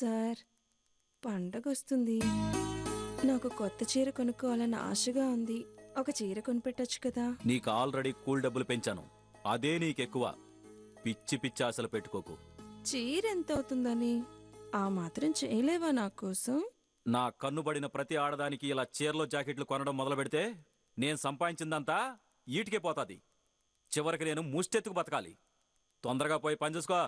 Sir, పండగొస్తుంది. నాకు కొత్త చీర కొనుక్కోవాలని ఆశగా ఉంది. ఒక చీర కొనిపెట్టొచ్చు కదా? నీకు ఆల్రెడీ కూల్ డబ్బులు పెంచాను, అదే నీకెక్కువ. పిచ్చి పిచ్చి ఆశలు పెట్టుకోకు. చీర ఎంత అవుతుందని ఆ మాత్రం చేయలేవా నా కోసం? నా కన్నుబడిన ప్రతి ఆడదానికి ఇలా చీరలో జాకెట్లు కొనడం మొదలు పెడితే నేను సంపాదించిందంతా ఈటికే పోతాది. చివరికి నేను ముష్టెత్తుకు బతకాలి. తొందరగా పోయి పని చూసుకో.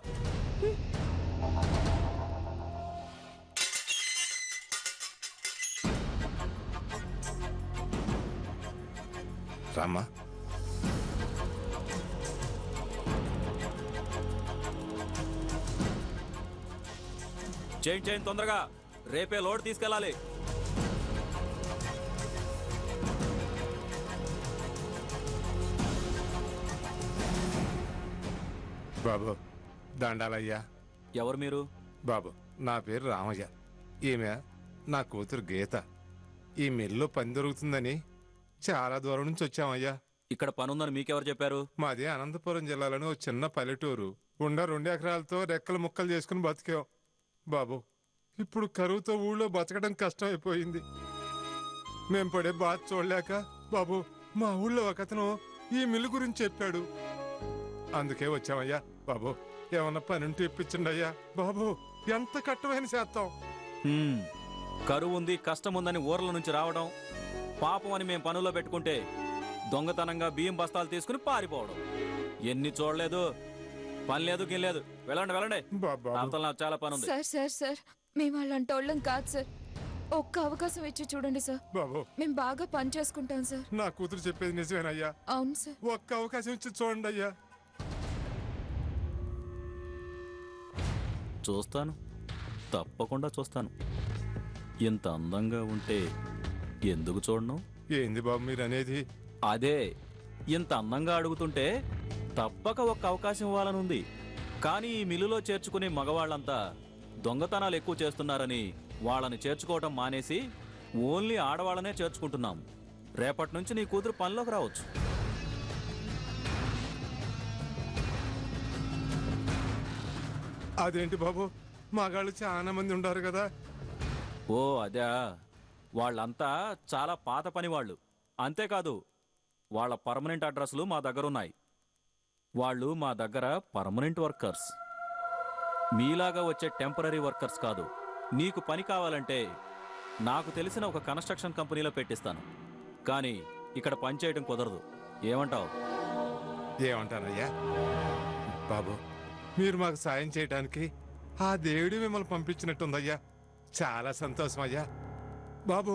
రామ్మా. చేయండి తొందరగా, రేపే లోడ్ తీసుకెళ్ళాలి. బాబు దండాలయ్యా. ఎవరు మీరు? బాబు నా పేరు రామయ్య. ఈమె నా కూతురు గీత. ఈ మిల్లు పని దొరుకుతుందని చాలా దూరం నుంచి వచ్చామయ్యా. ఇక్కడ పనుందని మీకెవరు చెప్పారు? మాది అనంతపురం జిల్లాలోని ఓ చిన్న పల్లెటూరు. 2 ఎకరాలతో రెక్కలు ముక్కలు చేసుకుని బతికాం. బాబు ఇప్పుడు కరువుతో ఊళ్ళో బతకడం కష్టం అయిపోయింది. మేం పడే బాధ చూడలేక బాబు మా ఊళ్ళో ఒకతను ఈ మిల్లు గురించి చెప్పాడు. అందుకే వచ్చామయ్యా. బాబు ఏమన్నా పని ఉంటే ఇప్పించండి అయ్యా. బాబు ఎంత కట్టమైన చేస్తాం. కరువు ఉంది, కష్టం ఉందని ఊర్ల నుంచి రావడం, పాపం అని మేం పనుల్లో పెట్టుకుంటే దొంగతనంగా బియ్యం బస్తాలు తీసుకుని పారిపోవడం. ఎన్ని చూడలేదు. పని లేదు, గిల్లేదు. వెళ్ళండి వెళ్ళండి. అవతల నాకు చాలా పని ఉంది. సార్ సార్ సార్, మేము అలాంటి వాళ్ళం కాదు సార్. ఒక్క అవకాశం ఇచ్చి చూడండి సార్. బాబు మేము బాగా పని చేసుకుంటాం సార్. నా కూతురు చెప్పేది నిజమేనయ్యా. అవును సార్. ఒక్క అవకాశం ఇచ్చి చూడండి అయ్యా. చూస్తాను, తప్పకుండా చూస్తాను. ఇంత అందంగా ఉంటే ఎందుకు చూడను? ఏంది బాబు మీరు అనేది? అదే, ఇంత అందంగా అడుగుతుంటే తప్పక ఒక్క అవకాశం ఇవ్వాలనుంది. కానీ ఈ మిల్లులో చేర్చుకునే మగవాళ్ళంతా దొంగతనాలు ఎక్కువ చేస్తున్నారని వాళ్ళని చేర్చుకోవటం మానేసి ఓన్లీ ఆడవాళ్ళనే చేర్చుకుంటున్నాం. రేపటి నుంచి నీ కూతురు పనిలోకి రావచ్చు. అదేంటి బాబు, మగాళ్ళు చాలా మంది ఉండారు కదా. ఓ అదే, వాళ్ళంతా చాలా పాత పని వాళ్ళు. అంతేకాదు, వాళ్ళ పర్మనెంట్ అడ్రస్లు మా దగ్గర ఉన్నాయి. వాళ్ళు మా దగ్గర పర్మనెంట్ వర్కర్స్, మీలాగా వచ్చే టెంపరీ వర్కర్స్ కాదు. నీకు పని కావాలంటే నాకు తెలిసిన ఒక కన్స్ట్రక్షన్ కంపెనీలో పెట్టిస్తాను. కానీ ఇక్కడ పని చేయడం కుదరదు. ఏమంటావు? ఏమంటానయ్యా? బాబు మీరు మాకు సాయం చేయడానికి ఆ దేవుడి మిమ్మల్ని పంపించినట్టుందయ్యా. చాలా సంతోషం అయ్యా. బాబు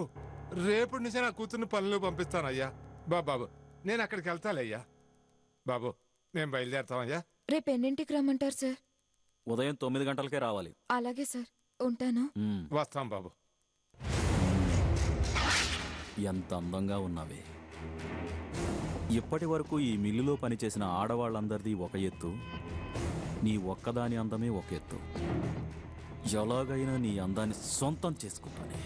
రేపటి నుంచే నా కూతుర్ని పనులు పంపిస్తానయ్యా. బాబు నేను అక్కడికి వెళ్తాలయ్యా. బాబు మేము బయలుదేరుతామయ్యా. రేపు ఎన్నింటికి రమ్మంటారు సార్? ఉదయం 9 గంటలకే రావాలి. అలాగే సార్, ఉంటాను. వస్తాం బాబు. ఎంత అందంగా ఉన్నావే. ఇప్పటి వరకు ఈ మిల్లులో పనిచేసిన ఆడవాళ్ళందరిది ఒక ఎత్తు, నీ ఒక్కదాని అందమే ఒక ఎత్తు. ఎలాగైనా నీ అందాన్ని సొంతం చేసుకుంటానే.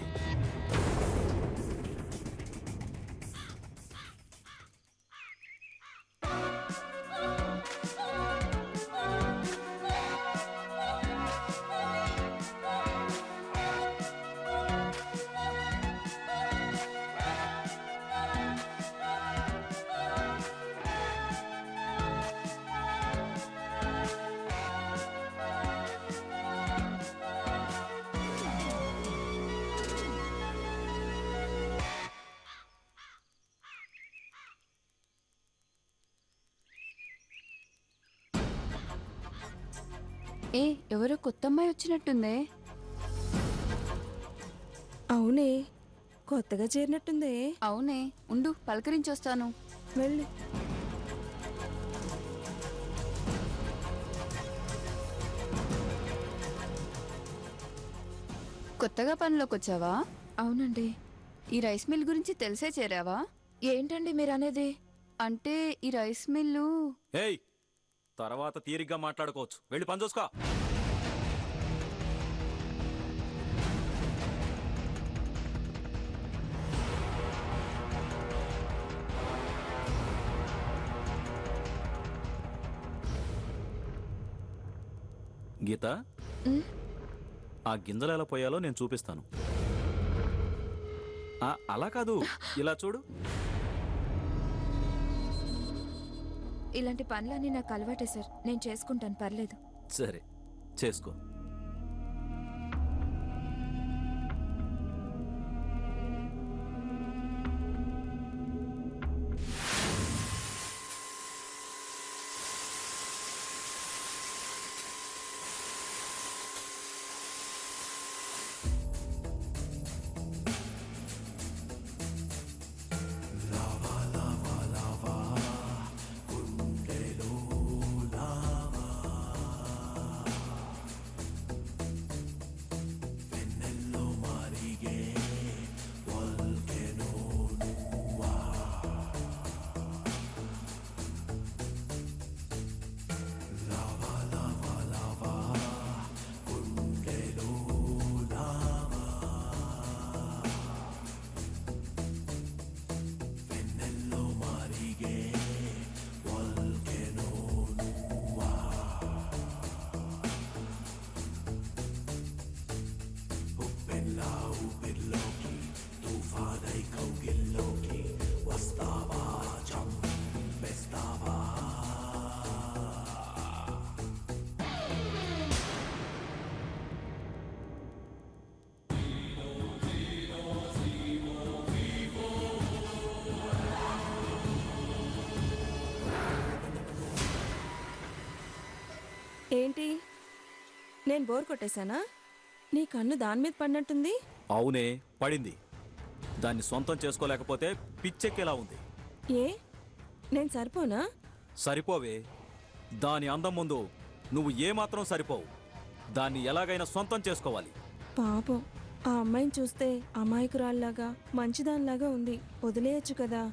ఏ ఎవరో కొత్త అమ్మాయి వచ్చినట్టుందే. అవునే, కొత్తగా చేరినట్టుందే. అవునే, ఉండు పలకరించొస్తాను. వెళ్ళు. కొత్తగా పనిలోకి వచ్చావా? అవునండి. ఈ రైస్ మిల్ గురించి తెలిసే చేరావా? ఏంటండి మీరు అనేది? అంటే ఈ రైస్ మిల్లు... ఏయ్, తర్వాత తీరిగ్గా మాట్లాడుకోవచ్చు. వెళ్ళి పని చూసుకో. గీత, ఆ గింజలు ఎలా పోయాలో నేను చూపిస్తాను. అలా కాదు, ఇలా చూడు. ఇలాంటి పనులన్నీ నాకు అలవాటే సార్, నేను చేసుకుంటాను, పర్లేదు. సరే, చేసుకో. ఏంటి, నేను బోర్ కొట్టేశానా? నీ కన్ను దాని మీద పడినట్టుంది. అవునే, పడింది. దాన్ని సొంతం చేసుకోలేకపోతే పిచ్చెక్కేలా ఉంది. ఏ, నేను సరిపోనా? సరిపోవే. దాని అందం ముందు నువ్వు ఏమాత్రం సరిపోవు. దాన్ని ఎలాగైనా సొంతం చేసుకోవాలి. పాపం, ఆ అమ్మాయిని చూస్తే అమాయకురాల్లాగా మంచిదానిలాగా ఉంది. వదిలేయచ్చు కదా.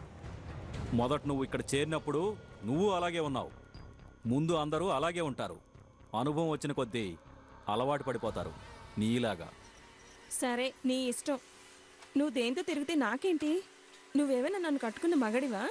మొదట నువ్వు ఇక్కడ చేరినప్పుడు నువ్వు అలాగే ఉన్నావు. ముందు అందరూ అలాగే ఉంటారు. అనుభవం వచ్చిన కొద్దీ అలవాటు పడిపోతారు నీలాగా. సరే, నీ ఇష్టం. నువ్వు దేంతో తిరిగితే నాకేంటి? నువ్వేమైనా నన్ను కట్టుకున్న మగడివా?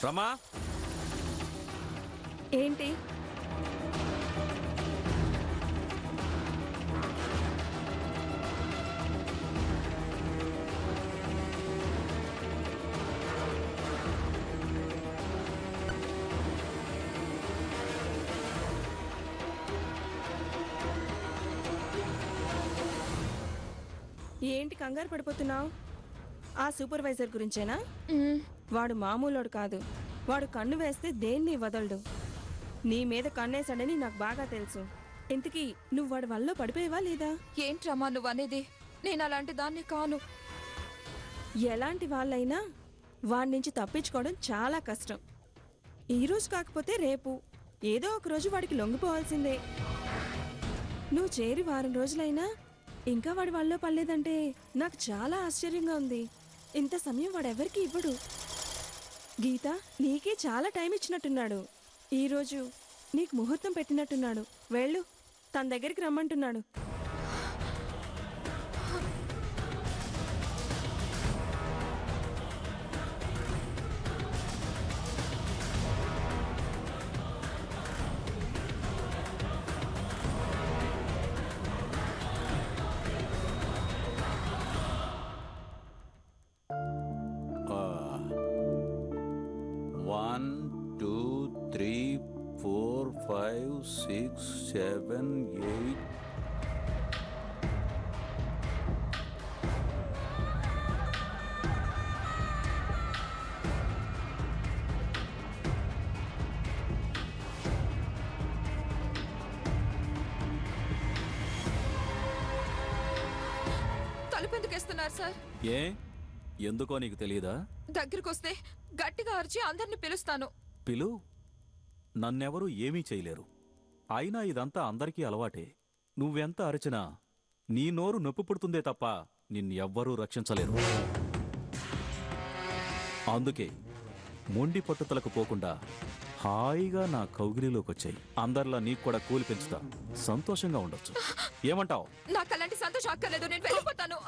రమా, ఏంటి? ఏంటి కంగారు పడిపోతున్నావు? ఆ సూపర్వైజర్ గురించేనా? వాడు మామూలోడు కాదు. వాడు కన్ను వేస్తే దేన్ని వదలడు. నీ మీద కన్నేశాడని నాకు బాగా తెలుసు. ఇంతకీ నువ్వు వాడి వల్ల పడిపోయేవా లేదా? ఏంట్రమ్మా నువ్వు అనేది? నేను అలాంటి దాన్ని కాను. ఎలాంటి వాళ్ళైనా వాడి నుంచి తప్పించుకోవడం చాలా కష్టం. ఈరోజు కాకపోతే రేపు ఏదో ఒక రోజు వాడికి లొంగిపోవాల్సిందే. నువ్వు చేరి వారం రోజులైనా ఇంకా వాడి వాళ్ళలో పడలేదంటే నాకు చాలా ఆశ్చర్యంగా ఉంది. ఇంత సమయం వాడెవరికి ఇవ్వడు. గీత, నీకే చాలా టైం ఇచ్చినట్టున్నాడు. ఈరోజు నీకు ముహూర్తం పెట్టినట్టున్నాడు. వెళ్ళు, తన దగ్గరికి రమ్మంటున్నాడు. One, two, three, 4, 5, 6, 7, 8. తలుపెందుకేస్తున్నారు సార్? ఏ ఎందుకో నీకు తెలియదా? దగ్గరికి వస్తే గట్టిగా అరిచి అందరిని పిలుస్తాను. పిలు, నన్నెవరూ ఏమీ చేయలేరు. అయినా ఇదంతా అందరికీ అలవాటే. నువ్వెంత అరిచినా నీ నోరు నొప్పి పుడుతుందే తప్ప నిన్నెవ్వరూ రక్షించలేరు. అందుకే మొండి పట్టుదలకు పోకుండా హాయిగా నా కౌగిలిలోకొచ్చాయి. అందరిలా నీకు కూడా కూలి పెంచుతా, సంతోషంగా ఉండొచ్చు. ఏమంటావ్? నాకు అలాంటి సంతోషం అక్కర్లేదు, నేను వెళ్ళిపోతాను.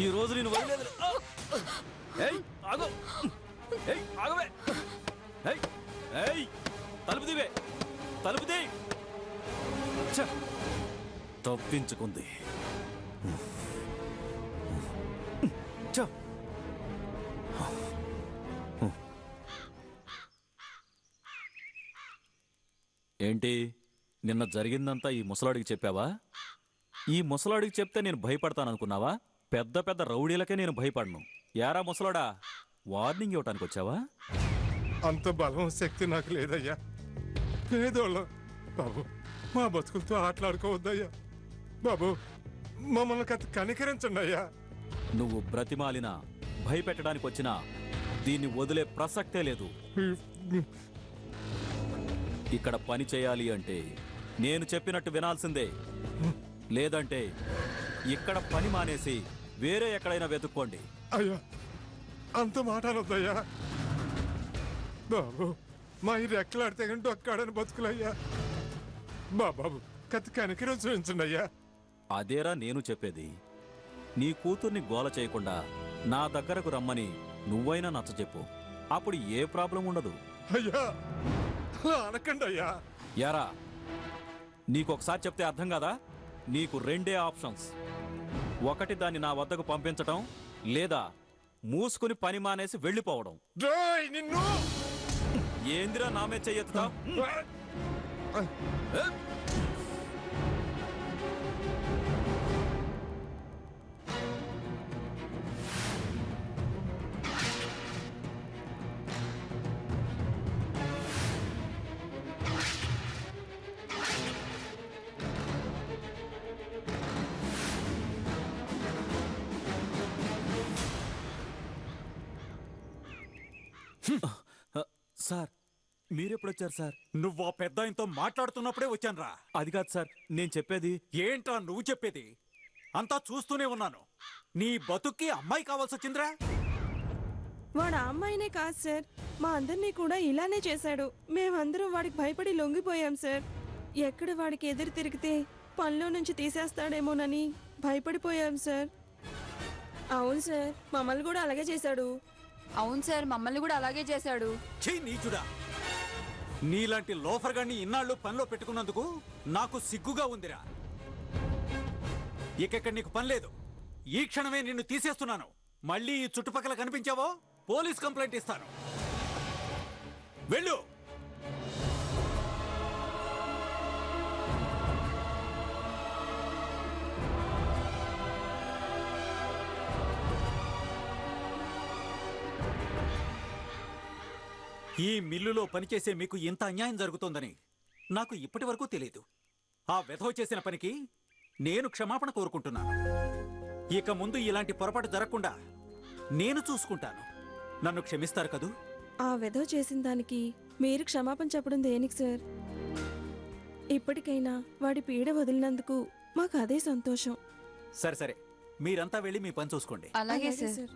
ఈ రోజు నేను వదిలేదు. ఏయ్, ఆగు. ఏయ్, ఆగవే. ఏయ్, ఏయ్, తలుపు దివే, తలుపు ది. ఛ, తప్పించుకుంది. ఛ. ఏంటి, నిన్న జరిగిందంతా ఈ ముసలాడికి చెప్పావా? ఈ ముసలాడికి చెప్తే నేను భయపడతాననుకున్నావా? పెద్ద పెద్ద రౌడీలకే నేను భయపడను. యారా ముసలాడా, వార్నింగ్ ఇవ్వటానికి వచ్చావా? అంత బలం శక్తి నాకు లేదయ్యా. పేదోళ్ళం బాబు, మా బతుకులతో ఆటలాడుకోవద్దయ్యా. బాబు, మమ్మల్ని కనికరించండి అయ్యా. నువ్వు బ్రతిమాలినా భయపెట్టడానికి వచ్చినా దీన్ని వదిలే ప్రసక్తే లేదు. ఇక్కడ పని చేయాలి అంటే నేను చెప్పినట్టు వినాల్సిందే. లేదంటే ఇక్కడ పని మానేసి వేరే ఎక్కడైనా వెతుక్కోండి. అయ్యా, అంత మాట అనొద్దయ్యా. బాబు, మా ఈ రెక్కలాడితే కానీ డొక్కాడని బతుకులయ్యా. బాబు, కనికరం చూపించండి అయ్యా. అదేరా నేను చెప్పేది. నీ కూతుర్ని గోల చేయకుండా నా దగ్గరకు రమ్మని నువ్వైనా నచ్చచెప్పు. అప్పుడు ఏ ప్రాబ్లం ఉండదు. అయ్యా, అలా అనకండి అయ్యా. యారా, నీకొకసారి చెప్తే అర్థం కాదా? నీకు రెండే ఆప్షన్స్. ఒకటి, దాన్ని నా వద్దకు పంపించటం, లేదా మూసుకుని పని మానేసి వెళ్ళిపోవడం. డ్రాయ్ నిన్ను. ఏందిరా నామే చెయ్యెత్తుతా? Sir, మీరెప్పుడొచ్చారు sir? నువ్వు ఆ పెద్ద ఆయనతో మాట్లాడుతున్నప్పుడే వచ్చానురా. అది కాదు సార్, నేను చెప్పేది. ఏంట్రా నువ్వు చెప్పేది? అంతా చూస్తూనే ఉన్నాను. నీ బతుక్కి అమ్మాయి కావాల్సి వచ్చిందిరా. వాడు ఆ అమ్మాయినే కాదు సార్, మా అందరినీ కూడా ఇలానే చేశాడు. మేమందరం వాడికి భయపడి లొంగిపోయాం సార్. ఎక్కడ వాడికి ఎదురు తిరిగితే పనిలో నుంచి తీసేస్తాడేమోనని భయపడిపోయాం సార్. అవును సార్, మమ్మల్ని కూడా అలాగే చేశాడు. అవును సార్, మమ్మల్ని కూడా అలాగే చేశాడు. ఛీ నీచుడా, నీలాంటి లోఫర్ గాన్ని ఇన్నాళ్ళు పనిలో పెట్టుకున్నందుకు నాకు సిగ్గుగా ఉందిరా. ఇక నీకు పని లేదు. ఈ క్షణమే నిన్ను తీసేస్తున్నాను. మళ్ళీ ఈ చుట్టుపక్కల కనిపించావో పోలీస్ కంప్లైంట్ ఇస్తాను. వెళ్ళు. ఈ మిల్లులో పనిచేసే మీకు ఇంత అన్యాయం జరుగుతోందని నాకు ఇప్పటి వరకు తెలియదు. ఆ వెధవ చేసిన పనికి నేను క్షమాపణ కోరుకుంటున్నాను. ఇక ముందు ఇలాంటి పొరపాటు జరగకుండా నేను చూసుకుంటాను. నన్ను క్షమిస్తారు కదూ? ఆ వెధవ చేసిన దానికి మీరు క్షమాపణ చెప్పడం దేనికి సార్? ఇప్పటికైనా వాడి పీడ వదిలినందుకు మాకు అదే సంతోషం. సరే సరే, మీరంతా వెళ్ళి మీ పని చూసుకోండి. అలాగే సార్.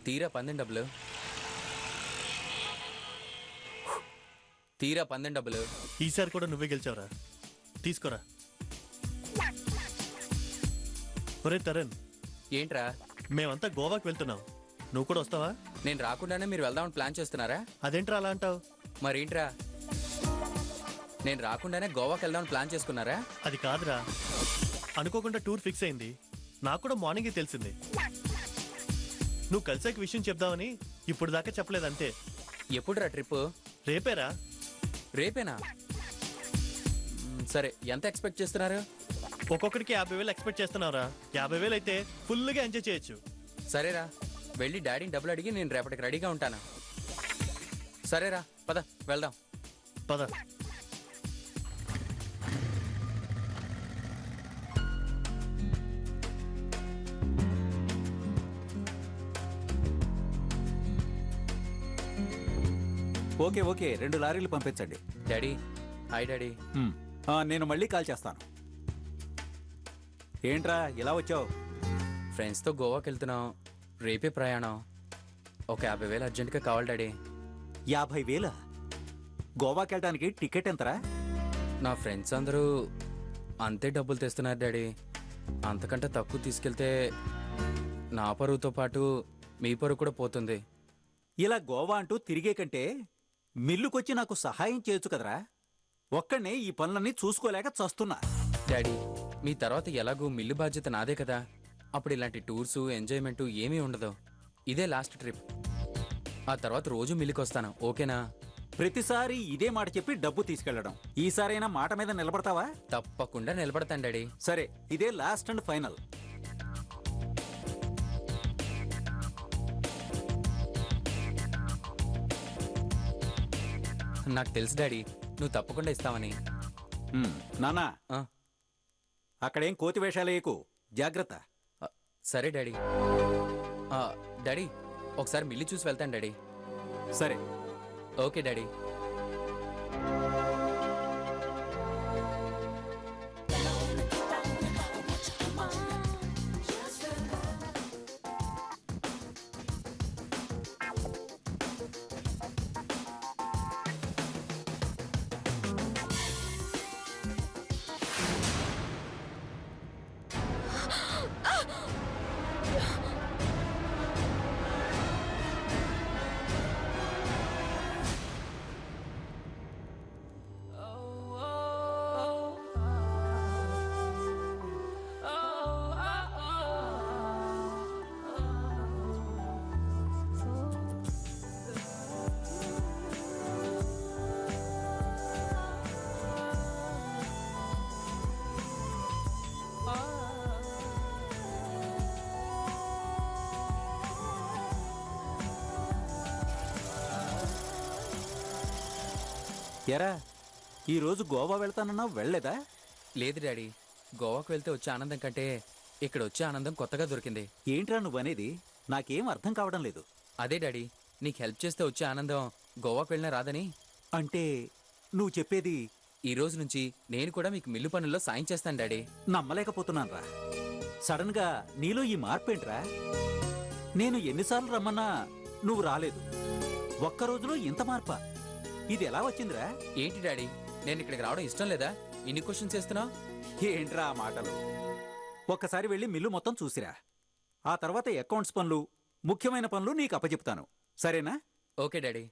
తీరా 12 డబ్బులు. తీరా 12 డబ్బులు. ఈసారి కూడా నువ్వే గెలిచావురా. తీసుకోరా. ఒరే తరుణ్, ఏంట్రా? మేమంతా గోవాకి వెళ్తున్నాం, నువ్వు కూడా వస్తావా? నేను రాకుండానే మీరు వెళ్దామని ప్లాన్ చేస్తున్నారా? అదేంట్రా అలా అంటావు? మరేంట్రా, నేను రాకుండానే గోవాకి వెళ్దామని ప్లాన్ చేసుకున్నారా? అది కాదురా, అనుకోకుండా టూర్ ఫిక్స్ అయింది. నాకు కూడా మార్నింగే తెలిసింది. నువ్వు కలిసాక విషయం చెప్దామని ఇప్పుడు దాకా చెప్పలేదు అంతే. ఎప్పుడురా ట్రిప్? రేపేరా. రేపేనా? సరే, ఎంత ఎక్స్పెక్ట్ చేస్తున్నారు? ఒక్కొక్కడికి 50,000 ఎక్స్పెక్ట్ చేస్తున్నావురా. 50,000 అయితే ఫుల్గా ఎంజాయ్ చేయొచ్చు. సరేరా, వెళ్ళి డాడీని డబ్బులు అడిగి నేను రేపటికి రెడీగా ఉంటాను. సరేరా, పద వెళ్దాం. పద. ఓకే ఓకే, 2 లారీలు పంపించండి. డాడీ. Hi daddy. నేను మళ్ళీ కాల్ చేస్తాను. ఏంట్రా ఇలా వచ్చావు? ఫ్రెండ్స్తో గోవాకి వెళ్తున్నాం, రేపే ప్రయాణం. ఒక 50,000 అర్జెంట్గా కావాలి డాడీ. 50,000? గోవాకి వెళ్ళడానికి టికెట్ ఎంతరా? నా ఫ్రెండ్స్ అందరూ అంతే డబ్బులు తెస్తున్నారు డాడీ. అంతకంటే తక్కువ తీసుకెళ్తే నా పరువుతో పాటు మీ పరువు కూడా పోతుంది. ఇలా గోవా అంటూ తిరిగే కంటే మిల్లుకొచ్చి నాకు సహాయం చేయొచ్చు కదరా. ఒక్కడే ఈ పనులన్నీ చూసుకోలేక చస్తున్నా. డాడీ, మీ తర్వాత ఎలాగూ మిల్లు బాధ్యత నాదే కదా. అప్పుడు ఇలాంటి టూర్సు ఎంజాయ్మెంటు ఏమీ ఉండదు. ఇదే లాస్ట్ ట్రిప్. ఆ తర్వాత రోజు మిల్లుకి వస్తాను, ఓకేనా? ప్రతిసారి ఇదే మాట చెప్పి డబ్బు తీసుకెళ్లడం. ఈసారైనా మాట మీద నిలబడతావా? తప్పకుండా నిలబడతాను డాడీ. సరే, ఇదే లాస్ట్ అండ్ ఫైనల్. నాకు తెలుసు డాడీ, నువ్వు తప్పకుండా ఇస్తావని. నానా, ఆ, అక్కడేం కోతి వేషాలేయకు, జాగ్రత్త. సరే డాడీ. డాడీ, ఒకసారి మిల్లు చూసి వెళ్తాను డాడీ. సరే. Okay daddy. ఎరా, ఈరోజు గోవా వెళ్తానన్నా వెళ్ళలేదా? లేదు డాడీ, గోవాకు వెళ్తే వచ్చే ఆనందం కంటే ఇక్కడ వచ్చే ఆనందం కొత్తగా దొరికింది. ఏంట్రా నువ్వనేది? నాకేం అర్థం కావడం లేదు. అదే డాడీ, నీకు హెల్ప్ చేస్తే వచ్చే ఆనందం గోవాకు వెళ్ళినా రాదని. అంటే నువ్వు చెప్పేది? ఈ రోజు నుంచి నేను కూడా మీకు మిల్లు పనుల్లో సాయం చేస్తాను డాడీ. నమ్మలేకపోతున్నానురా. సడన్ గా నీలో ఈ మార్పేంట్రా? నేను ఎన్నిసార్లు రమ్మన్నా నువ్వు రాలేదు. ఒక్క రోజులో ఇంత మార్పా? ఇది ఎలా వచ్చిందిరా? ఏంటి డాడీ, నేను ఇక్కడికి రావడం ఇష్టం లేదా? ఇన్ని క్వశ్చన్స్ చేస్తున్నావు. ఏంట్రా ఆ మాటలు? ఒక్కసారి వెళ్ళి మిల్లు మొత్తం చూసిరా. ఆ తర్వాత అకౌంట్స్ పనులు, ముఖ్యమైన పనులు నీకు అప్పచెప్తాను, సరేనా? Okay daddy.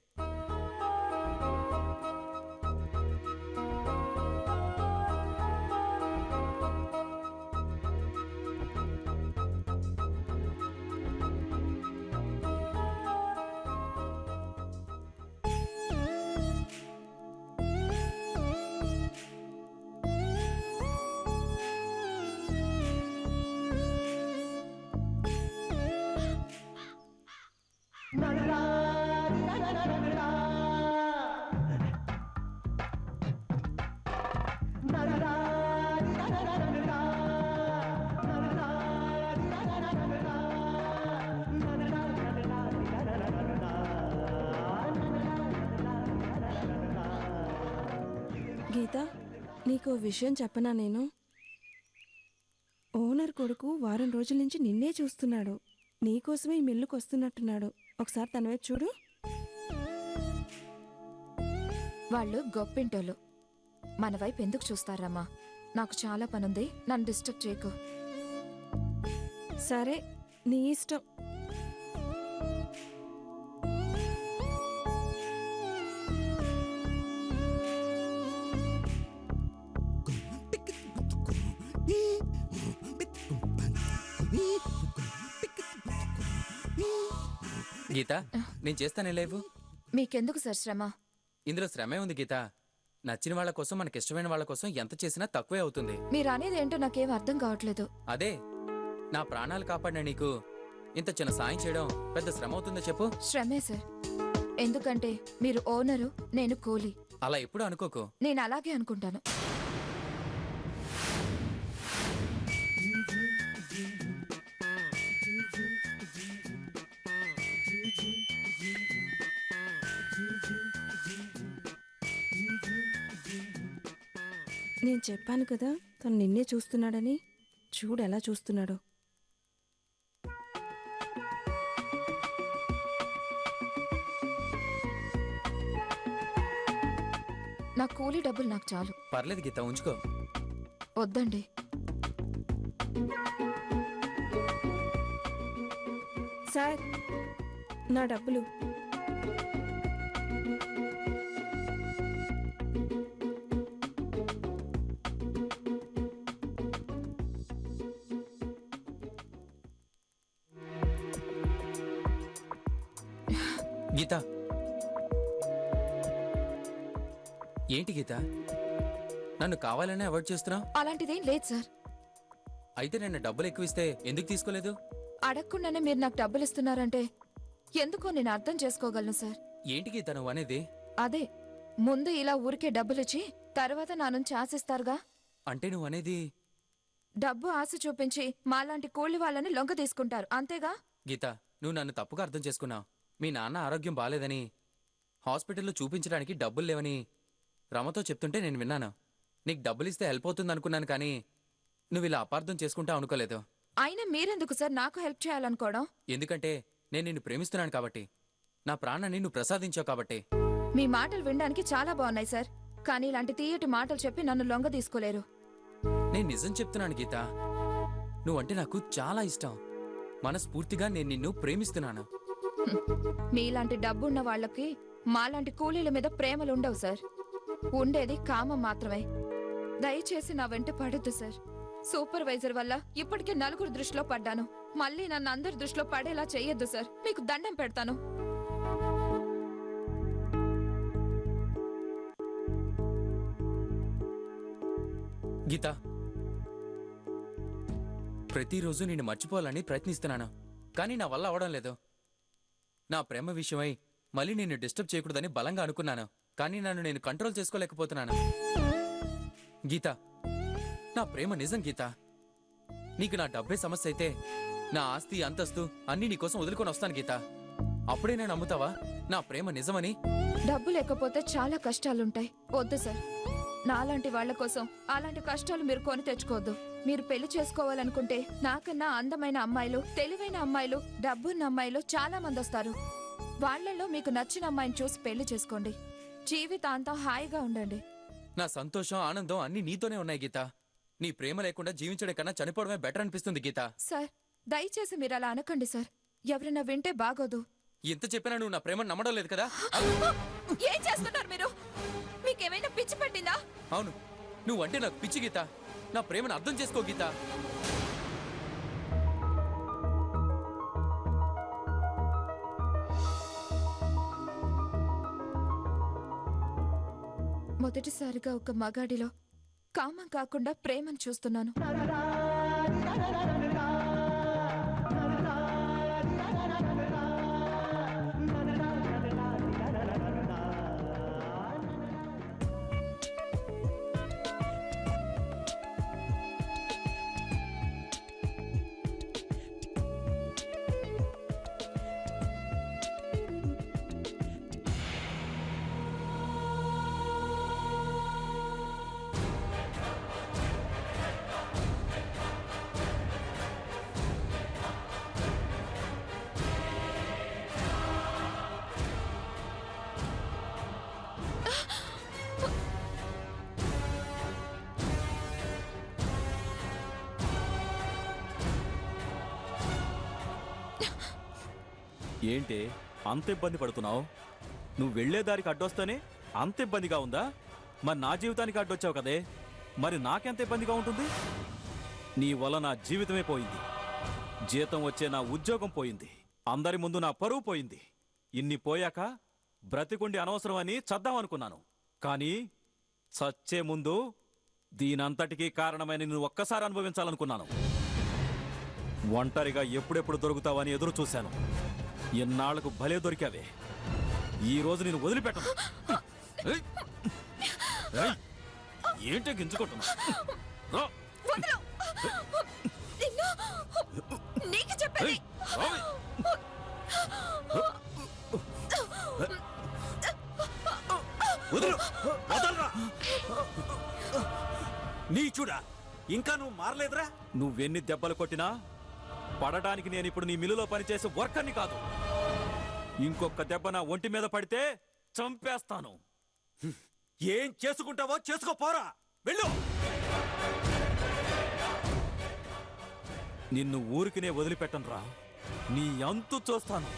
గీత, నీకు విషయం చెప్పనా? నేను ఓనర్ కొడుకు వారం రోజుల నుంచి నిన్నే చూస్తున్నాడు. నీకోసమే ఈ మిల్లుకు వస్తున్నట్టున్నాడు. ఒకసారి తన వైపు చూడు. వాళ్ళు గొప్పింటోళ్ళు. మన వైపు ఎందుకు చూస్తారమ్మా? నాకు చాలా పనుంది, నన్ను డిస్టర్బ్ చేయకు. సరే, నీ ఇష్టం. గీత, నేను చేస్తానే లేవు. మీకెందుకు సార్ శ్రమ? ఇందులో శ్రమే ఉంది గీత. నచ్చిన వాళ్ళ కోసం, మనకిష్టమైన వాళ్ళ కోసం ఎంత చేసినా తక్కువే అవుతుంది. మీరు అనేది ఏంటో నాకేం అర్థం కావట్లేదు. అదే, నా ప్రాణాలు కాపాడిన నీకు ఇంత చిన్న సాయం చేయడం పెద్ద శ్రమ అవుతుందో చెప్పు. శ్రమే సార్. ఎందుకంటే మీరు ఓనరు, నేను కూలీ. అలా ఎప్పుడు అనుకోకు. నేను అలాగే అనుకుంటాను. నేను చెప్పాను కదా తను నిన్నే చూస్తున్నాడని. చూడు ఎలా చూస్తున్నాడో. నా కూలీ డబ్బులు నాకు చాలు. పర్లేదు గీత, ఉంచుకో. వద్దండి. సార్, నా డబ్బులు. గీత, ఏంటి గీత, నన్ను కావాలనే అవాయిడ్ చేస్తున్నావు? అలాంటిదేం లేదు సార్. అయితే నేను డబ్బులు ఎక్కువ ఇస్తే ఎందుకు తీసుకోలేదు? అడగకుండానే మీరు నాకు డబ్బులు ఇస్తున్నారంటే ఎందుకో నేను అర్థం చేసుకోగలను సార్. ఏంటి గీత నువ్వు అనేది? అదే, ముందు ఇలా ఊరికే డబ్బులిచ్చి తర్వాత నా నుంచి ఆశిస్తారుగా. అంటే నువ్వు అనేది? డబ్బు ఆశ చూపించి మాలాంటి కూలి వాళ్ళని లొంగ తీసుకుంటారు, అంతేగా? గీత, నువ్వు నన్ను తప్పుగా అర్థం చేసుకున్నావు. మీ నాన్న ఆరోగ్యం బాలేదని, హాస్పిటల్లో చూపించడానికి డబ్బులు లేవని రమతో చెప్తుంటే నేను విన్నాను. నీకు డబ్బులిస్తే హెల్ప్ అవుతుంది అనుకున్నాను, కానీ నువ్వు ఇలా అపార్థం చేసుకుంటావు అనుకోలేదు. అయినా మీరెందుకు సార్ నాకు హెల్ప్ చేయాలనుకోవడం? ఎందుకంటే నేను నిన్ను ప్రేమిస్తున్నాను కాబట్టి, నా ప్రాణాన్ని నువ్వు ప్రసాదించావు కాబట్టి. మీ మాటలు వినడానికి చాలా బాగున్నాయి సార్, కానీ ఇలాంటి తీయటి మాటలు చెప్పి నన్ను లొంగ తీసుకోలేరు. నేను నిజం చెప్తున్నాను గీత. నువ్వంటే నాకు చాలా ఇష్టం. మనస్ఫూర్తిగా నేను నిన్ను ప్రేమిస్తున్నాను. మీలాంటి డబ్బున్న వాళ్ళకి మాలాంటి కూలీల మీద ప్రేమలుండవు సార్. ఉండేది కామం మాత్రమే. దయచేసి నా వెంట పడొద్దు సార్. సూపర్వైజర్ వల్ల ఇప్పటికే 4 దృష్టిలో పడ్డాను. మళ్ళీ నన్ను అందరి దృష్టిలో పడేలా చెయ్యొద్దు సార్. మీకు దండం పెడతాను. గీత, ప్రతిరోజు నిన్ను మర్చిపోవాలని ప్రయత్నిస్తున్నాను, కానీ నా వల్ల అవడం లేదు. నా ప్రేమ విషయమై మళ్ళీ నిన్ను డిస్టర్బ్ చేయకూడదని బలంగా అనుకున్నాను, కానీ నన్ను నేను కంట్రోల్ చేసుకోలేకపోతున్నాను. గీత, నా ప్రేమ నిజం గీత. నీకు నా డబ్బే సమస్య అయితే నా ఆస్తి అంతస్తు అన్నీ నీకోసం వదులుకొని వస్తాను గీత. అప్పుడే నేను నమ్ముతావా నా ప్రేమ నిజమని? డబ్బు లేకపోతే చాలా కష్టాలుంటాయి. వద్దు సార్. నాలాంటి వాళ్ల కోసం అలాంటి కష్టాలు మీరు కొని తెచ్చుకోవద్దు. మీరు పెళ్లి చేసుకోవాలనుకుంటే నాకన్నా అందమైన అమ్మాయిలు, తెలివైన అమ్మాయిలు, డబ్బున్న అమ్మాయిలు చాలా మంది వస్తారు. వాళ్లలో మీకు నచ్చిన అమ్మాయిని చూసి పెళ్లి చేసుకోండి. జీవితాంతం హాయిగా ఉండండి. నా సంతోషం, ఆనందం అన్నీ నీతోనే ఉన్నాయి గీత. నీ ప్రేమ లేకుండా జీవించడం కన్నా చనిపోవడమే బెటర్ అనిపిస్తుంది గీత. సార్, దయచేసి మీరు అలా అనకండి సార్. ఎవరైనా వింటే బాగోదు. ఎంత చెప్పినా నువ్వు నా ప్రేమను నమ్మడం లేదు కదా? ఏం చేస్తున్నారు మీరు? మీకేమైనా పిచ్చి పట్టిందా? అవును, నువ్వంటే నాకు పిచ్చి గీత. నా ప్రేమను అర్థం చేసుకో గీత. మొదటిసారిగా ఒక మగాడిలో కామం కాకుండా ప్రేమను చూస్తున్నాను. ఏంటి అంత ఇబ్బంది పడుతున్నావు? నువ్వు వెళ్లే దారికి అడ్డొస్తానే అంత ఇబ్బందిగా ఉందా? మరి నా జీవితానికి అడ్డొచ్చావు కదే, మరి నాకెంత ఇబ్బందిగా ఉంటుంది? నీ వల్ల నా జీవితమే పోయింది, జీతం వచ్చే నా ఉద్యోగం పోయింది, అందరి ముందు నా పరువు పోయింది. ఇన్ని పోయాక బ్రతికుండి అనవసరమని చద్దామనుకున్నాను. కానీ చచ్చే ముందు దీనంతటికీ కారణమైన నువ్వు ఒక్కసారి అనుభవించాలనుకున్నాను. ఒంటరిగా ఎప్పుడెప్పుడు దొరుకుతావని ఎదురు చూశాను. ఎన్నాళ్లకు భలే దొరికావే. ఈ రోజు నేను వదిలిపెట్టను. ఏయ్! ఏయ్! ఏంటే గింజుకుంటున్నా? రా! వదలు! నిన్ను! నీకు చెప్పేది! ఏయ్! రావే! వదలు! వదలరా! నీచుడా, ఇంకా నువ్వు మారలేదురా? నువ్వెన్ని దెబ్బలు కొట్టినా పడటానికి నేను ఇప్పుడు నీ మిల్లులో పనిచేసే వర్కర్ని కాదు. ఇంకొక దెబ్బ నా ఒంటి మీద పడితే చంపేస్తాను. ఏం చేసుకుంటావో చేసుకోపోరా, వెళ్ళు. నిన్ను ఊరికినే వదిలిపెట్టనురా, నీ అంతు చూస్తాను.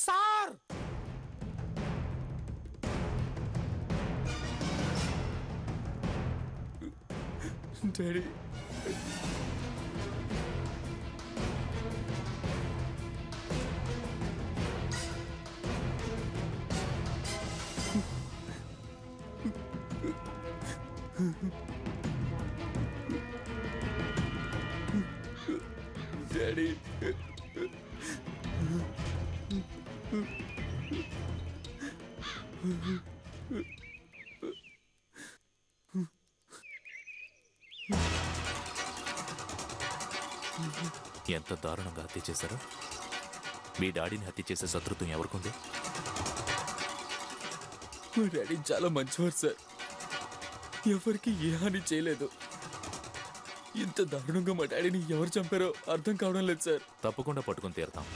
సార్! డాడీ, డాడీ, ఎంత దారుణంగా హత్య చేశారు? మీ డాడీని హత్య చేసే శత్రుత్వం ఎవరికుంది? మా డాడీ చాలా మంచివారు సార్. ఎవరికి ఏ హాని చేయలేదు. ఇంత దారుణంగా మా డాడీని ఎవరు చంపారో అర్థం కావడం లేదు సార్. తప్పకుండా పట్టుకుని తీరుతాం.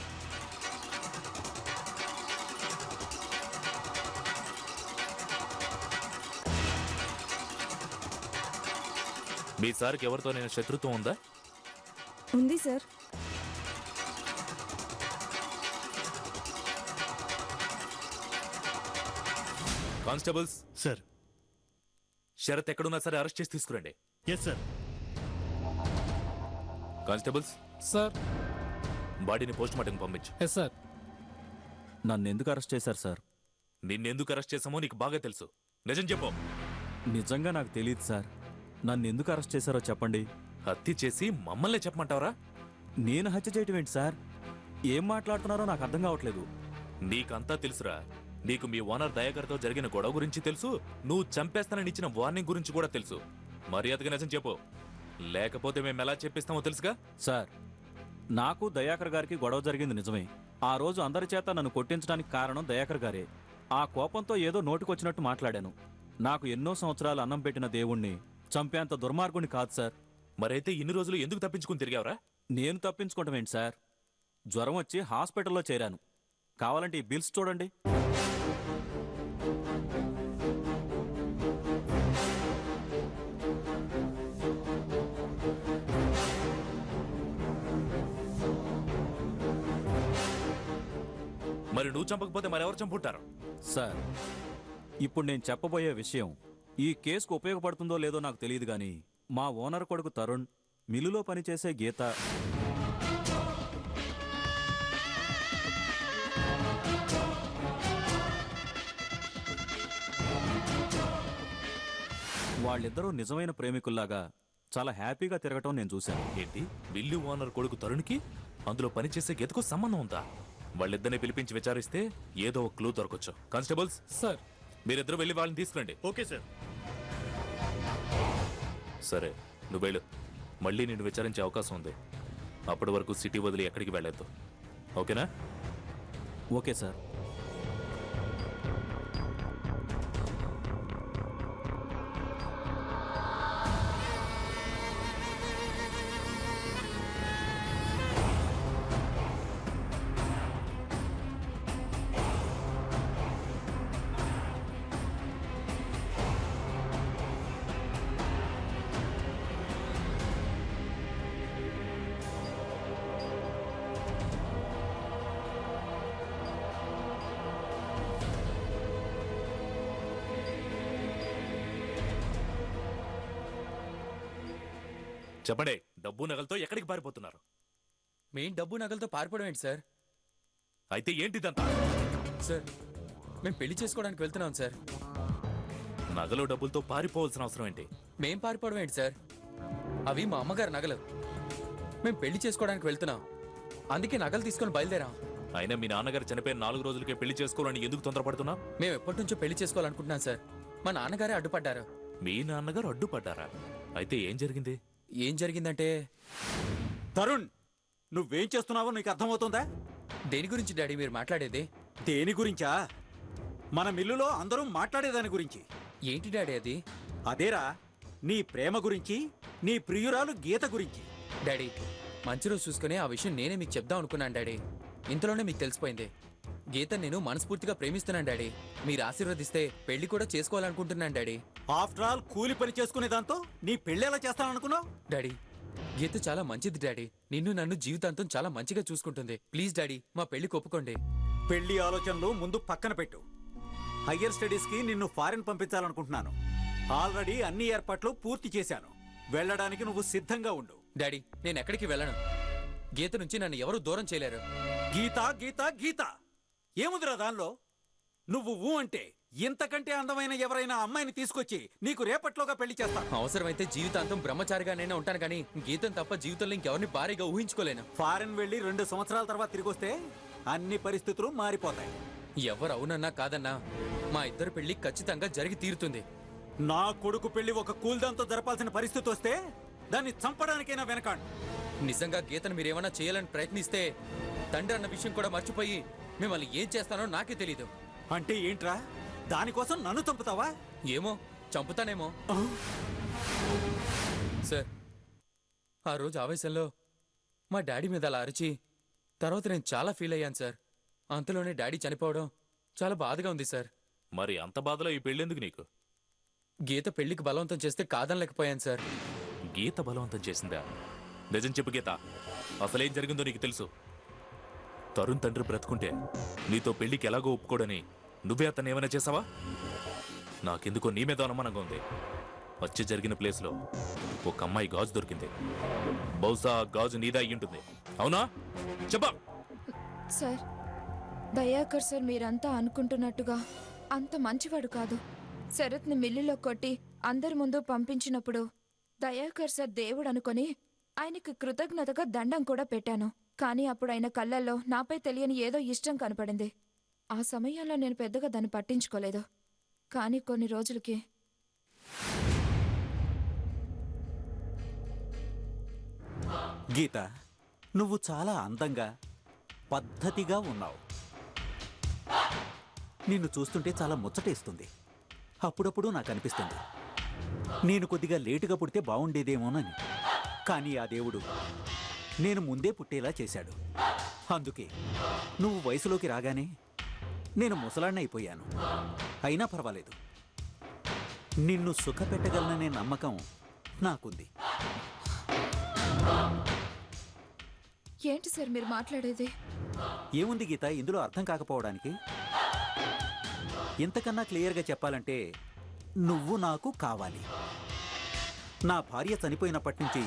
మీ సార్కి ఎవరితోనైనా శత్రుత్వం ఉందా? ఉంది సార్. Constables, sir. షరత్ ఎక్కడున్నా సరే అరెస్ట్ చేసి తీసుకురండి. Yes sir. Constables, sir. బాడీని పోస్ట్ మార్టం పంపించు. Yes sir. నన్ను ఎందుకు అరెస్ట్ చేశారు సార్? నిన్నెందుకు అరెస్ట్ చేశామో నీకు బాగా తెలుసు. నిజం చెప్పు. నిజంగా నాకు తెలియదు సార్. నన్ను ఎందుకు అరెస్ట్ చేశారో చెప్పండి. హత్య చేసి మమ్మల్ని చెప్పమంటావరా? నేను హత్య చేయటం ఏంటి సార్? ఏం మాట్లాడుతున్నారో నాకు అర్థం కావట్లేదు. నీకంతా తెలుసురా. నీకు మీ ఓనర్ దయాకర్తో జరిగిన గొడవ గురించి తెలుసు, నువ్వు చంపేస్తానని ఇచ్చిన వార్నింగ్ గురించి కూడా తెలుసు. మర్యాదగా నిజం చెప్పు, లేకపోతే మేము ఎలా చెప్పిస్తామో తెలుసుగా. సార్, నాకు దయాకర్ గారికి గొడవ జరిగింది నిజమే. ఆ రోజు అందరి చేత నన్ను కొట్టించడానికి కారణం దయాకర్ గారే. ఆ కోపంతో ఏదో నోటికొచ్చినట్టు మాట్లాడాను. నాకు ఎన్నో సంవత్సరాలు అన్నం పెట్టిన దేవుణ్ణి చంపేంత దుర్మార్గుని కాదు సార్. మరైతే ఇన్ని రోజులు ఎందుకు తప్పించుకుని తిరిగావరా? నేను తప్పించుకోవటం ఏంటి సార్? జ్వరం వచ్చి హాస్పిటల్లో చేరాను. కావాలంటే ఈ బిల్స్ చూడండి. మరి నువ్వు చంపకపోతే మరెవరు చంపుంటారు? సార్, ఇప్పుడు నేను చెప్పబోయే విషయం ఈ కేసుకు ఉపయోగపడుతుందో లేదో నాకు తెలియదు గాని మా ఓనర్ కొడుకు తరుణ్, మిల్లులో పనిచేసే గీత, వాళ్ళిద్దరూ నిజమైన ప్రేమికుల్లాగా చాలా హ్యాపీగా తిరగటం నేను చూశాను. ఏంటి, మిల్లు ఓనర్ కొడుకు తరుణ్కి అందులో పనిచేసే గీతకు సంబంధం ఉందా? వాళ్ళిద్దరిని పిలిపించి విచారిస్తే ఏదో ఒక క్లూ దొరకొచ్చు. Constables, sir. మీరిద్దరూ వెళ్ళి వాళ్ళని తీసుకురండి. Okay sir. సరే, నువ్వు వెళ్ళు. మళ్ళీ నిన్ను విచారించే అవకాశం ఉంది. అప్పటి వరకు సిటీ వదిలి ఎక్కడికి వెళ్ళొద్దు. ఓకేనా? Okay sir. చెప్పండి, డబ్బు నగలతో ఎక్కడికి పారిపోతున్నారు? మేం డబ్బు నగలతో పారిపోవడం ఏంటి సార్? అయితే ఏంటిదంతా? సార్ మేము పెళ్లి చేసుకోవడానికి వెళ్తున్నాం సార్. నగలు డబ్బులతో పారిపోవాల్సిన అవసరం ఏంటి? మేం పారిపోవడం ఏంటి సార్? అవి మా అమ్మగారు నగలు. మేము పెళ్లి చేసుకోవడానికి వెళ్తున్నాం, అందుకే నగలు తీసుకొని బయలుదేరాం. అయినా మీ నాన్నగారు చనిపోయిన 4 రోజులకే పెళ్లి చేసుకోవాలని ఎందుకు తొందరపడుతున్నా? మేము ఎప్పటి నుంచో పెళ్లి చేసుకోవాలనుకుంటున్నాం సార్. మా నాన్నగారే అడ్డుపడ్డారు. మీ నాన్నగారు అడ్డుపడ్డారా? అయితే ఏం జరిగింది? ఏం జరిగిందంటే... తరుణ్, నువ్వేం చేస్తున్నావో నీకు అర్థమవుతుందా? దేని గురించి డాడీ మీరు మాట్లాడేది? దేని గురించా? మన మిల్లులో అందరూ మాట్లాడేదాని గురించి. ఏంటి డాడీ అది? అదేరా, నీ ప్రేమ గురించి, నీ ప్రియురాలు గీత గురించి. డాడీ మంచి రోజు చూసుకుని ఆ విషయం నేనే మీకు చెప్దాం అనుకున్నాను డాడీ. ఇంతలోనే మీకు తెలిసిపోయింది. గీత నేను మనస్ఫూర్తిగా ప్రేమిస్తున్నాను డాడీ. మీరు ఆశీర్వదిస్తే పెళ్లి కూడా చేసుకోవాలనుకుంటున్నాను డాడీ. ఆఫ్టర్ ఆల్ కూలి పని చేసుకునే దాంతో నీ పెళ్ళేలా చేస్తాననుకున్నావు? డాడీ గీత చాలా మంచిది డాడీ. నిన్ను నన్ను జీవితాంతం చాలా మంచిగా చూసుకుంటుంది. ప్లీజ్ డాడీ మా పెళ్లికి ఒప్పుకోండి. పెళ్లి ఆలోచనలు ముందు పక్కన పెట్టు. హయ్యర్ స్టడీస్ కి నిన్ను ఫారెన్ పంపించాలనుకుంటున్నాను. ఆల్రెడీ అన్ని ఏర్పాట్లు పూర్తి చేశాను. వెళ్ళడానికి నువ్వు సిద్ధంగా ఉండు. డాడీ నేను ఎక్కడికి వెళ్ళను. గీత నుంచి నన్ను ఎవరూ దూరం చేయలేరు. గీత గీత గీత ఏముందిరా దానిలో? నువ్వు ఊ అంటే ఇంతకంటే అందమైన ఎవరైనా అమ్మాయిని తీసుకొచ్చి నీకు రేపట్లోగా పెళ్లి చేస్తా. అవసరమైతే జీవితాంతం బ్రహ్మచారిగానైనా ఉంటాను కానీ గీతం తప్ప జీవితంలో ఇంకెవరిని భారీగా ఊహించుకోలేను. ఫారెన్ వెళ్ళి 2 సంవత్సరాల తర్వాత తిరిగి వస్తే అన్ని పరిస్థితులు మారిపోతాయి. ఎవరు అవునన్నా కాదన్నా మా ఇద్దరు పెళ్లి ఖచ్చితంగా జరిగి తీరుతుంది. నా కొడుకు పెళ్లి ఒక కూల్దాంతో జరపాల్సిన పరిస్థితి వస్తే దాన్ని చంపడానికైనా వెనకాడు. నిజంగా గీతను మీరేమన్నా చేయాలని ప్రయత్నిస్తే తండ్రి అన్న విషయం కూడా మర్చిపోయి మిమ్మల్ని ఏం చేస్తానో నాకే తెలీదు. అంటే ఏంట్రా, దానికోసం నన్ను చంపుతావా? ఏమో చంపుతానేమో. సార్ ఆ రోజు ఆవేశంలో మా డాడీ మీద అలా అరిచి తర్వాత నేను చాలా ఫీల్ అయ్యాను సార్. అంతలోనే డాడీ చనిపోవడం చాలా బాధగా ఉంది సార్. మరి అంత బాధలో ఈ పెళ్ళెందుకు నీకు? గీత పెళ్లికి బలవంతం చేస్తే కాదనలేకపోయాను సార్. గీత బలవంతం చేసిందా? నిజం చెప్పు గీత, అసలేం జరిగిందో నీకు తెలుసు? తరుణ్ తండ్రి బ్రతుకుంటే నీతో పెళ్లికి ఎలాగో ఒప్పుకోడని నువ్వే అతన్ని ఏమైనా చేసావా? నాకెందుకో నీ మీద అనుమానంగా ఉంది. హత్య జరిగిన ప్లేస్లో ఒక అమ్మాయి గాజు దొరికింది. బహుశా ఆ గాజు నీదా అయ్యుంటుంది. అవునా? చెప్పా. సార్, దయాకర్ సార్ మీరంతా అనుకుంటున్నట్టుగా అంత మంచివాడు కాదు. శరత్ని మిల్లులో కొట్టి అందరి ముందు పంపించినప్పుడు దయాకర్ సార్ దేవుడు అనుకొని ఆయనకి కృతజ్ఞతగా దండం కూడా పెట్టాను. కానీ అప్పుడు ఆయన కళ్ళల్లో నాపై తెలియని ఏదో ఇష్టం కనపడింది. ఆ సమయంలో నేను పెద్దగా దాన్ని పట్టించుకోలేదు. కానీ కొన్ని రోజులకి గీత, నువ్వు చాలా అందంగా పద్ధతిగా ఉన్నావు. నిన్ను చూస్తుంటే చాలా ముచ్చటేస్తుంది. అప్పుడప్పుడు నాకు అనిపిస్తుంది నేను కొద్దిగా లేటుగా పుడితే బాగుండేదేమోనని. కానీ ఆ దేవుడు నేను ముందే పుట్టేలా చేశాడు. అందుకే నువ్వు వయసులోకి రాగానే నేను ముసలాన్నైపోయాను. అయినా పర్వాలేదు, నిన్ను సుఖపెట్టగలననే నమ్మకం నాకుంది. ఏంటి సార్ మీరు మాట్లాడేది? ఏముంది గీత ఇందులో అర్థం కాకపోవడానికి? ఇంతకన్నా క్లియర్గా చెప్పాలంటే నువ్వు నాకు కావాలి. నా భార్య చనిపోయినప్పటి నుంచి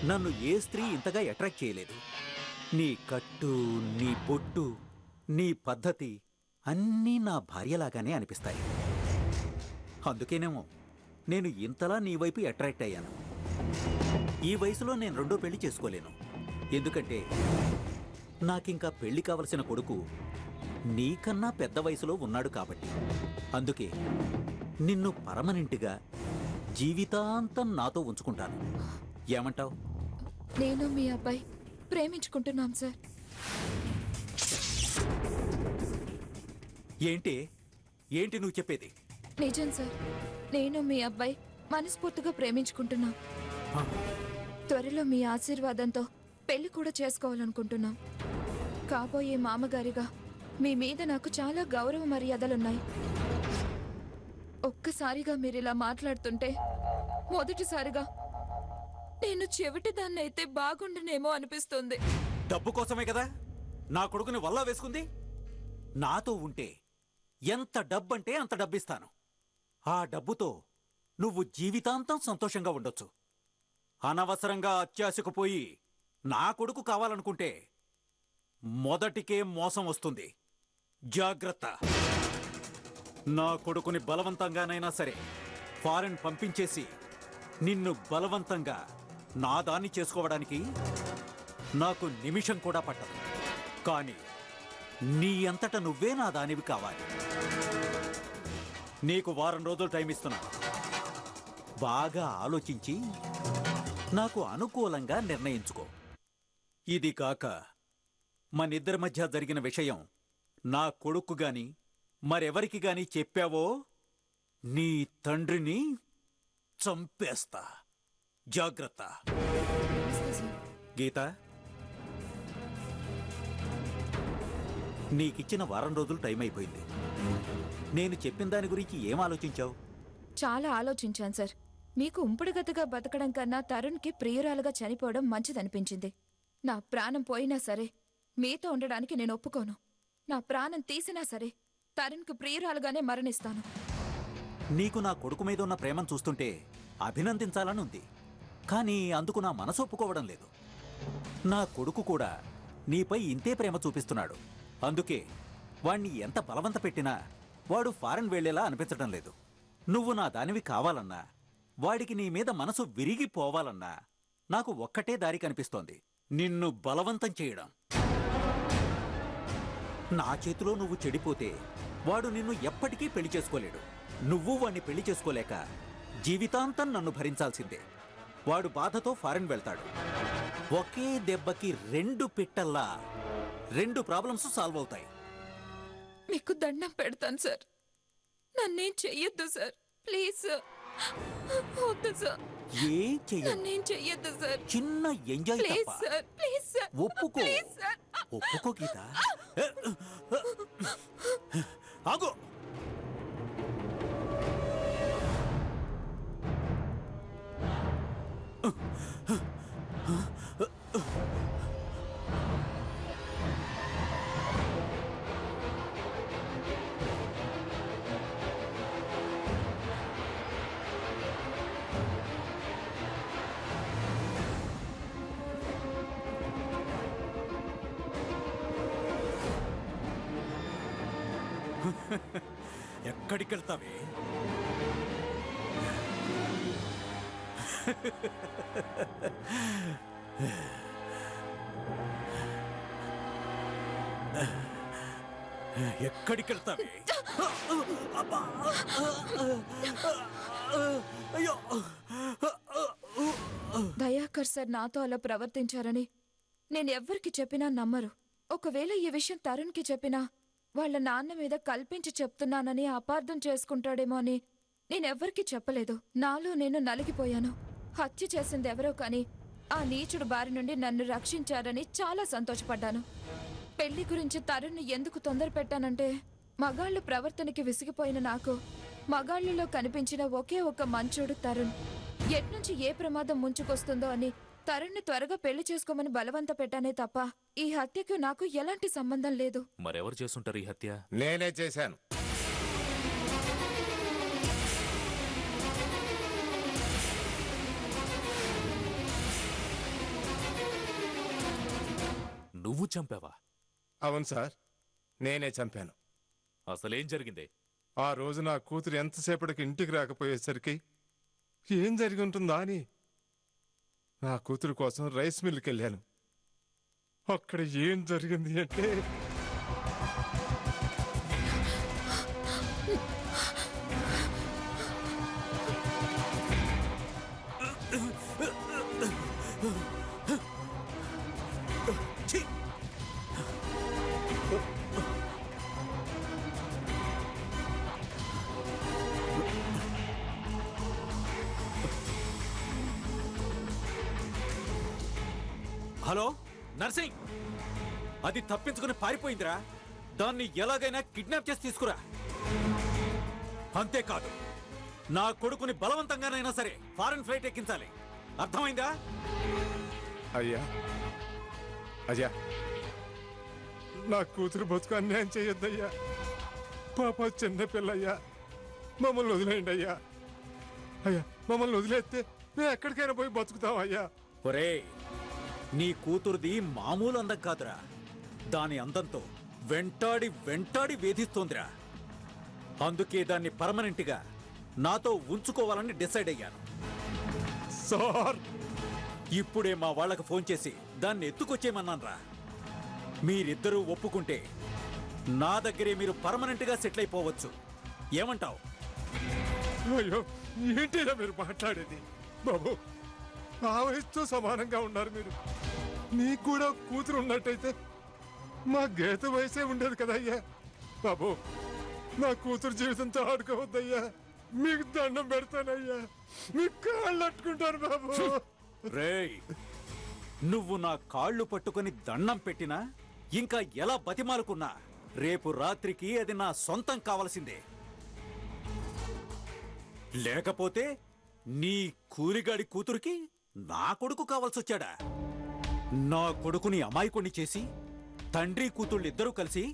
నన్ను ఏ స్త్రీ ఇంతగా అట్రాక్ట్ చేయలేదు. నీ కట్టు, నీ బొట్టు, నీ పద్ధతి అన్నీ నా భార్యలాగానే అనిపిస్తాయి. అందుకేనేమో నేను ఇంతలా నీ వైపు అట్రాక్ట్ అయ్యాను. ఈ వయసులో నేను రెండో పెళ్లి చేసుకోలేను. ఎందుకంటే నాకింకా పెళ్లి కావలసిన కొడుకు నీకన్నా పెద్ద వయసులో ఉన్నాడు కాబట్టి. అందుకే నిన్ను పర్మనెంట్గా జీవితాంతం నాతో ఉంచుకుంటాను. ఏమంటావు? నేను మీ అబ్బాయి ప్రేమించుకుంటున్నాం సార్. ఏంటి నువ్వు చెప్పేది? నిజం సార్, నేను మీ అబ్బాయి మనస్ఫూర్తిగా ప్రేమించుకుంటున్నాం. త్వరలో మీ ఆశీర్వాదంతో పెళ్లి కూడా చేసుకోవాలనుకుంటున్నాం. కాబోయే మామగారిగా మీ మీద నాకు చాలా గౌరవ మర్యాదలున్నాయి. ఒక్కసారిగా మీరిలా మాట్లాడుతుంటే మొదటిసారిగా నేను చెవిటిదాన్నైతే బాగుండనేమో అనిపిస్తుంది. డబ్బు కోసమే కదా నా కొడుకుని వల్ల వేసుకుంది. నాతో ఉంటే ఎంత డబ్బంటే అంత డబ్బిస్తాను. ఆ డబ్బుతో నువ్వు జీవితాంతం సంతోషంగా ఉండొచ్చు. అనవసరంగా అత్యాశకు పోయి నా కొడుకు కావాలనుకుంటే మొదటికే మోసం వస్తుంది. జాగ్రత్త. నా కొడుకుని బలవంతంగానైనా సరే ఫారెన్ పంపించేసి నిన్ను బలవంతంగా నా దాన్ని చేసుకోవడానికి నాకు నిమిషం కూడా పట్టదు. కానీ నీ అంతట నువ్వే నా దానివి కావాలి. నీకు వారం రోజులు టైం ఇస్తున్నాను. బాగా ఆలోచించి నాకు అనుకూలంగా నిర్ణయించుకో. ఇది కాక మనిద్దరి మధ్య జరిగిన విషయం నా కొడుకు గాని మరెవరికి గాని చెప్పావో నీ తండ్రిని చంపేస్తా. జాగ్రత్త. గీత, నీకిచ్చిన వారం రోజులు టైం అయిపోయింది. నేను చెప్పిన దాని గురించి ఏం ఆలోచించావు? చాలా ఆలోచించాను సార్. మీకు ఉంపుడుగతగా బతకడం కన్నా తరుణ్కి ప్రియురాలుగా చనిపోవడం మంచిదనిపించింది. నా ప్రాణం పోయినా సరే మీతో ఉండడానికి నేను ఒప్పుకోను. నా ప్రాణం తీసినా సరే తరుణ్కి ప్రియురాలుగానే మరణిస్తాను. నీకు నా కొడుకు మీద ఉన్న ప్రేమను చూస్తుంటే అభినందించాలని ఉంది. కానీ అందుకు నా మనసు ఒప్పుకోవడం లేదు. నా కొడుకు కూడా నీపై ఇంతే ప్రేమ చూపిస్తున్నాడు. అందుకే వాణ్ణి ఎంత బలవంత పెట్టినా వాడు ఫారెన్ వెళ్లేలా అనిపించడం లేదు. నువ్వు నా దానివి కావాలన్నా, వాడికి నీ మీద మనసు విరిగిపోవాలన్నా నాకు ఒక్కటే దారి కనిపిస్తోంది. నిన్ను బలవంతం చేయడం. నా చేతిలో నువ్వు చెడిపోతే వాడు నిన్ను ఎప్పటికీ పెళ్లి చేసుకోలేడు. నువ్వు వాణ్ణి పెళ్లి చేసుకోలేక జీవితాంతం నన్ను భరించాల్సిందే. వాడు బాధతో ఫారెన్ వెళ్తాడు. ఒకే దెబ్బకి 2 పిట్టల్లా 2 ప్రాబ్లమ్స్ సాల్వ్ అవుతాయి. మీకు దండం పెడతాను సార్. నన్నేం చెయ్యొద్దు సార్. Please sir. వద్దు సార్. ఏం చెయ్యను. నన్నేం చెయ్యొద్దు సార్. చిన్న ఎంజాయ్ ప్లీజ్ తప్ప. సార్. Please sir. ఒప్పుకో. Please sir. ఒప్పుకో గీత. ఆగు. ఎక్కడికి వెళ్తావే? ఎక్కడికి వెళ్తావే? అయ్యో! దయాకర్ సార్ నాతో అలా ప్రవర్తించారని నేనెవ్వరికి చెప్పినా నమ్మరు. ఒకవేళ ఈ విషయం తరుణ్కి చెప్పినా వాళ్ళ నాన్న మీద కల్పించి చెప్తున్నానని అపార్థం చేసుకుంటాడేమో అని నేనెవ్వరికీ చెప్పలేదు. నాలో నేను నలిగిపోయాను. హత్య చేసింది ఎవరో కానీ ఆ నీచుడు బారి నుండి నన్ను రక్షించారని చాలా సంతోషపడ్డాను. పెళ్లి గురించి తరుణ్ని ఎందుకు తొందర పెట్టానంటే మగాళ్ళు ప్రవర్తనకి విసిగిపోయిన నాకు మగాళ్ళలో కనిపించిన ఒకే ఒక మంచోడు తరుణ్. ఎట్నుంచి ఏ ప్రమాదం ముంచుకొస్తుందో అని తరుణ్ని త్వరగా పెళ్లి చేసుకోమని బలవంత పెట్టానే తప్ప ఈ హత్యకు నాకు ఎలాంటి సంబంధం లేదు. మరెవరు చేసుంటారు ఈ హత్య? నేనే చేశాను. నువ్వు చంపావా? అవును సార్, నేనే చంపాను. అసలేం జరిగిందే? ఆ రోజు నా కూతురు ఎంతసేపటికి ఇంటికి రాకపోయేసరికి ఏం జరిగి ఉంటుందా అని నా కూతురు కోసం రైస్ మిల్కి వెళ్ళాను. అక్కడ ఏం జరిగింది అంటే హలో నర్సింగ్, అది తప్పించుకుని పారిపోయిందిరా. దాన్ని ఎలాగైనా కిడ్నాప్ చేసి తీసుకురా. అంతేకాదు, నా కొడుకుని బలవంతంగానైనా సరే ఫారెన్ ఫ్లైట్ ఎక్కించాలి. అర్థమైందా? అయ్యా అయ్యా, నా కూతురు బతుకు అన్యాయం చేయొద్దయ్యా. పాప చిన్నపిల్లయ్యా, మమ్మల్ని వదిలేయండి అయ్యా. అయ్యా, మమ్మల్ని వదిలేస్తే మేము ఎక్కడికైనా పోయి బతుకుతాం అయ్యా. ఒరే, నీ కూతురుది మామూలు అందం కాదురా. దాని అందంతో వెంటాడి వెంటాడి వేధిస్తోందిరా. అందుకే దాన్ని పర్మనెంట్గా నాతో ఉంచుకోవాలని డిసైడ్ అయ్యాను. సార్ ఇప్పుడే మా వాళ్ళకు ఫోన్ చేసి దాన్ని ఎత్తుకొచ్చేయమన్నాన్రా. మీరిద్దరూ ఒప్పుకుంటే నా దగ్గరే మీరు పర్మనెంట్గా సెటిల్ అయిపోవచ్చు. ఏమంటావు? అయ్యో ఏంటయ్యా మీరు మాట్లాడేది? బాబు ఆ వయసుతో సమానంగా ఉన్నారు మీరు. నీకు కూడా కూతురు ఉన్నట్టయితే మా గీత వయసే ఉండేది కదయ్యా. బాబు నా కూతురు జీవితంతో ఆడుకోవద్దయ్యా. మీకు దండం పెడతానయ్యా. మీ కాళ్ళు అట్టుకుంటాను బాబు. రేయ్, నువ్వు నా కాళ్ళు పట్టుకొని దండం పెట్టినా ఇంకా ఎలా బతిమాలుకున్నా రేపు రాత్రికి అది నా సొంతం కావలసిందే. లేకపోతే నీ కూలిగాడి కూతురికి నా కొడుకు కావాల్సొచ్చాడా? నా కొడుకుని అమాయకుణ్ణి చేసి తండ్రి కూతుళ్ళిద్దరూ కలిసి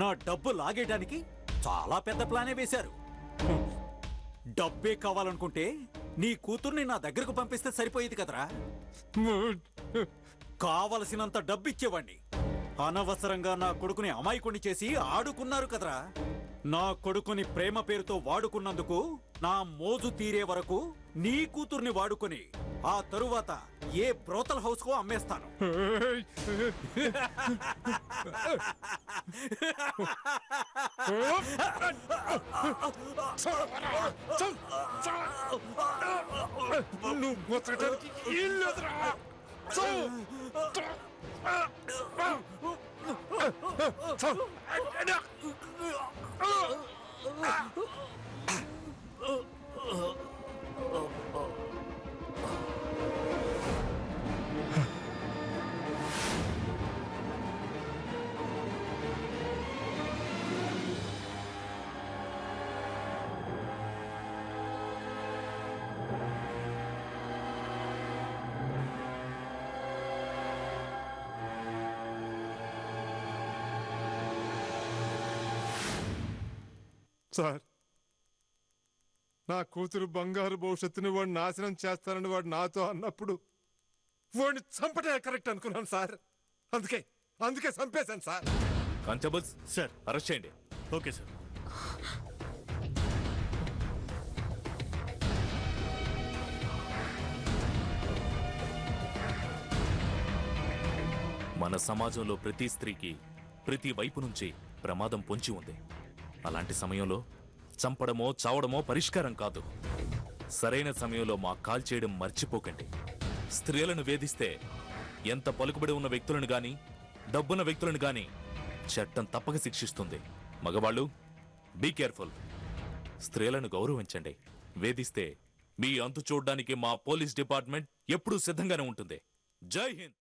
నా డబ్బు లాగేయడానికి చాలా పెద్ద ప్లానే వేశారు. డబ్బే కావాలనుకుంటే నీ కూతుర్ని నా దగ్గరకు పంపిస్తే సరిపోయేది కదరా. కావలసినంత డబ్బు ఇచ్చేవాణ్ణి. అనవసరంగా నా కొడుకుని అమాయకుణ్ణి చేసి ఆడుకున్నారు కదరా. నా కొడుకుని ప్రేమ పేరుతో వాడుకున్నందుకు నా మోజు తీరే వరకు నీ కూతుర్ని వాడుకొని ఆ తరువాత ఏ బ్రోతల్ హౌస్ కో అమ్మేస్తాను. నువ్వు బతకడానికి ఇల్లురా. సార్ నా కూతురు బంగారు భవిష్యత్తుని వాడు నాశనం చేస్తానని వాడు నాతో అన్నప్పుడు వాడిని చంపటే కరెక్ట్ అనుకున్నాను సార్. అందుకే చంపేశాను సార్. కానిస్టేబుల్స్ సార్ అరెస్ట్ చేయండి. Okay sir. మన సమాజంలో ప్రతి స్త్రీకి ప్రతి వైపు నుంచి ప్రమాదం పొంచి ఉంది. అలాంటి సమయంలో చంపడమో చావడమో పరిష్కారం కాదు. సరైన సమయంలో మా కాల్ చేయడం మర్చిపోకండి. స్త్రీలను వేధిస్తే ఎంత పలుకుబడి ఉన్న వ్యక్తులను గాని డబ్బున్న వ్యక్తులను గాని చట్టం తప్పక శిక్షిస్తుంది. మగవాళ్ళు బీ కేర్ఫుల్. స్త్రీలను గౌరవించండి. వేధిస్తే మీ అంతు చూడడానికి మా పోలీస్ డిపార్ట్మెంట్ ఎప్పుడూ సిద్ధంగానే ఉంటుంది. జై హింద్.